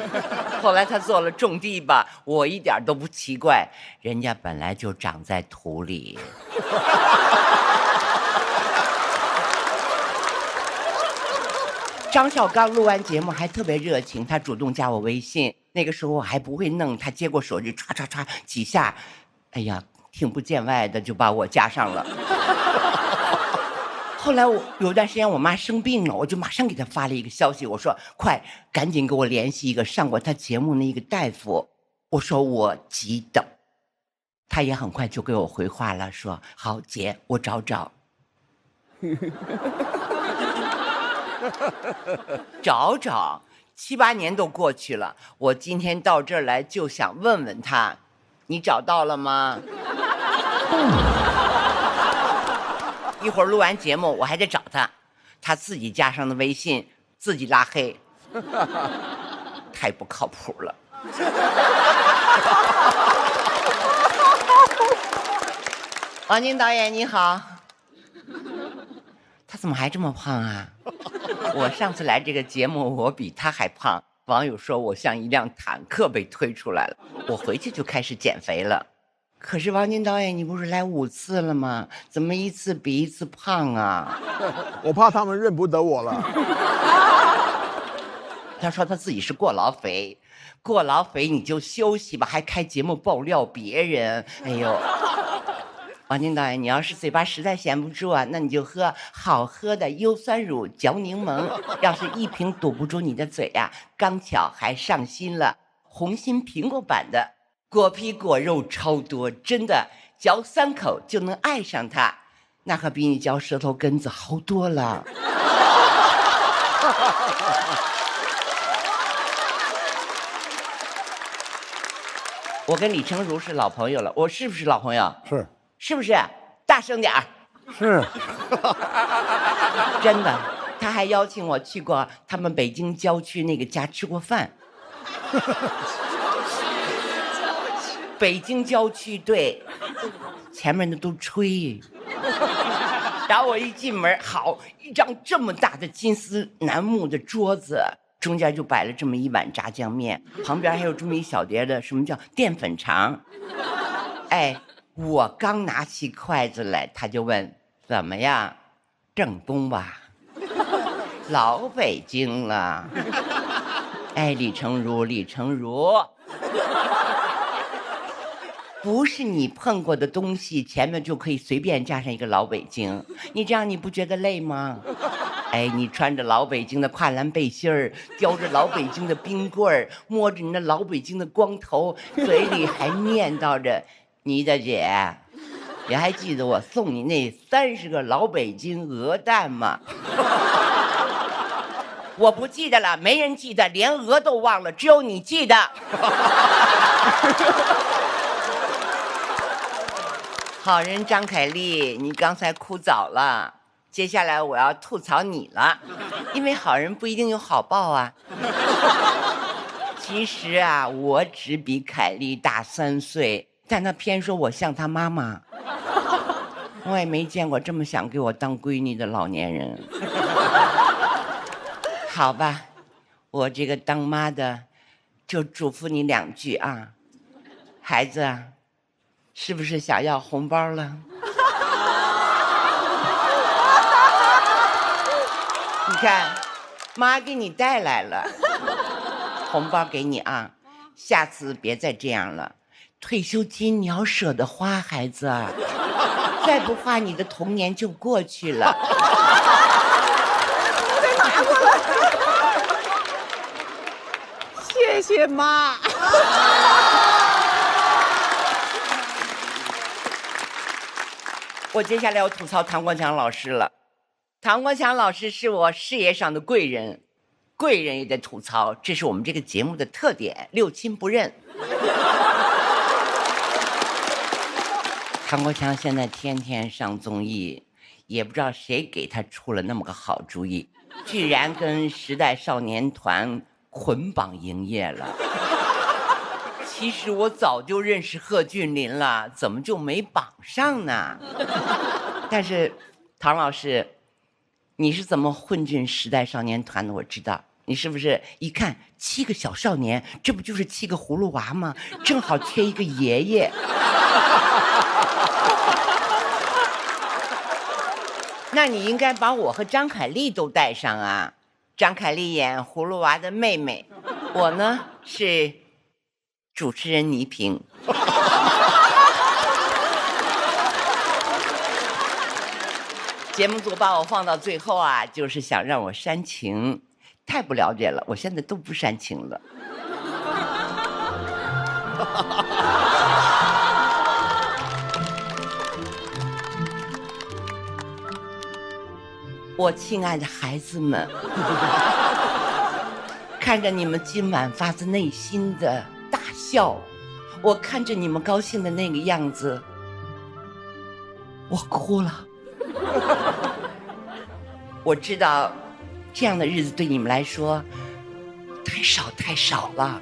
后来他做了种地吧，我一点都不奇怪，人家本来就长在土里。张绍刚录完节目还特别热情，他主动加我微信。那个时候我还不会弄，他接过手就唰唰唰几下，哎呀，听不见外的就把我加上了。后来我有段时间我妈生病了，我就马上给她发了一个消息，我说快赶紧给我联系一个上过她节目的一个大夫，我说我急等。她也很快就给我回话了，说好姐，我找。找7、8年都过去了，我今天到这儿来就想问问他，你找到了吗？一会儿录完节目我还得找他，他自己加上的微信自己拉黑，太不靠谱了。王晶导演你好。他怎么还这么胖啊？我上次来这个节目我比他还胖，网友说我像一辆坦克被推出来了，我回去就开始减肥了。可是王晶导演你不是来5次了吗？怎么一次比一次胖啊？我怕他们认不得我了。他说他自己是过劳肥，过劳肥你就休息吧，还开节目爆料别人，哎呦。王晶导演，你要是嘴巴实在闲不住啊，那你就喝好喝的优酸乳嚼柠檬，要是一瓶堵不住你的嘴啊，刚巧还上新了红心苹果版的，果皮果肉超多，真的嚼3口就能爱上它，那可比你嚼舌头根子好多了。我跟李成儒是老朋友了，我是不是老朋友？是不是？大声点儿。是。真的，他还邀请我去过他们北京郊区那个家吃过饭。北京郊区，对，前面的都吹。然后我一进门，好，一张这么大的金丝楠木的桌子，中间就摆了这么一碗炸酱面，旁边还有这么一小碟的什么叫淀粉肠。哎，我刚拿起筷子来，他就问怎么样，正宗吧？老北京了。哎，李成儒，李成儒，不是你碰过的东西前面就可以随便加上一个老北京，你这样你不觉得累吗？哎，你穿着老北京的跨栏背心儿，叼着老北京的冰棍儿，摸着你那老北京的光头，嘴里还念叨着倪大姐，你还记得我送你那30个老北京鹅蛋吗？我不记得了，没人记得，连鹅都忘了，只有你记得。好人张凯丽，你刚才哭早了，接下来我要吐槽你了，因为好人不一定有好报啊。其实啊，我只比凯丽大3岁，但他偏说我像他妈妈。我也没见过这么想给我当闺女的老年人。好吧，我这个当妈的就嘱咐你2句啊，孩子啊，是不是想要红包了？你看，妈给你带来了红包给你啊，下次别再这样了。退休金你要舍得花，孩子，再不花你的童年就过去了。拿过来，谢谢妈。我接下来要吐槽唐国强老师了。唐国强老师是我事业上的贵人，贵人也得吐槽，这是我们这个节目的特点，六亲不认。唐国强现在天天上综艺，也不知道谁给他出了那么个好主意，居然跟时代少年团捆绑营业了。其实我早就认识贺峻霖了，怎么就没绑上呢？但是唐老师，你是怎么混进时代少年团的？我知道你是不是一看7个小少年，这不就是7个葫芦娃吗？正好缺一个爷爷。那你应该把我和张凯丽都带上啊。张凯丽演葫芦娃的妹妹，我呢是主持人倪萍。节目组把我放到最后啊，就是想让我煽情，太不了解了，我现在都不煽情了。我亲爱的孩子们，看着你们今晚发自内心的大笑，我看着你们高兴的那个样子，我哭了。我知道这样的日子对你们来说太少太少了，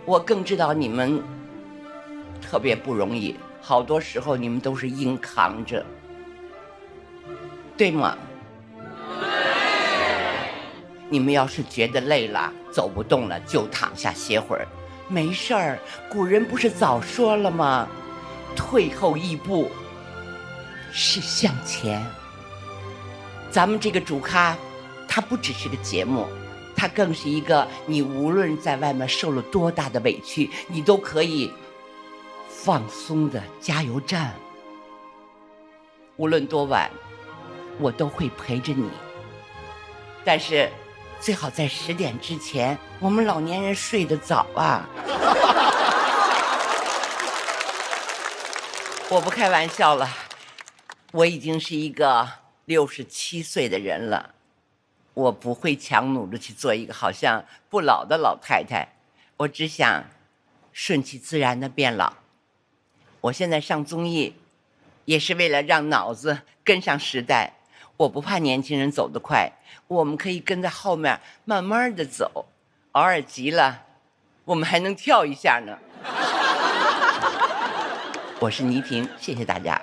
我更知道你们特别不容易，好多时候你们都是硬扛着，对吗？你们要是觉得累了，走不动了，就躺下歇会儿，没事儿。古人不是早说了吗？退后一步是向前。咱们这个主咖，它不只是个节目，它更是一个你无论在外面受了多大的委屈，你都可以放松的加油站。无论多晚，我都会陪着你。但是最好在10点之前，我们老年人睡得早啊。我不开玩笑了，我已经是一个67岁的人了，我不会强弩着去做一个好像不老的老太太，我只想顺其自然的变老。我现在上综艺，也是为了让脑子跟上时代。我不怕年轻人走得快，我们可以跟在后面慢慢的走，偶尔急了，我们还能跳一下呢。我是倪萍，谢谢大家。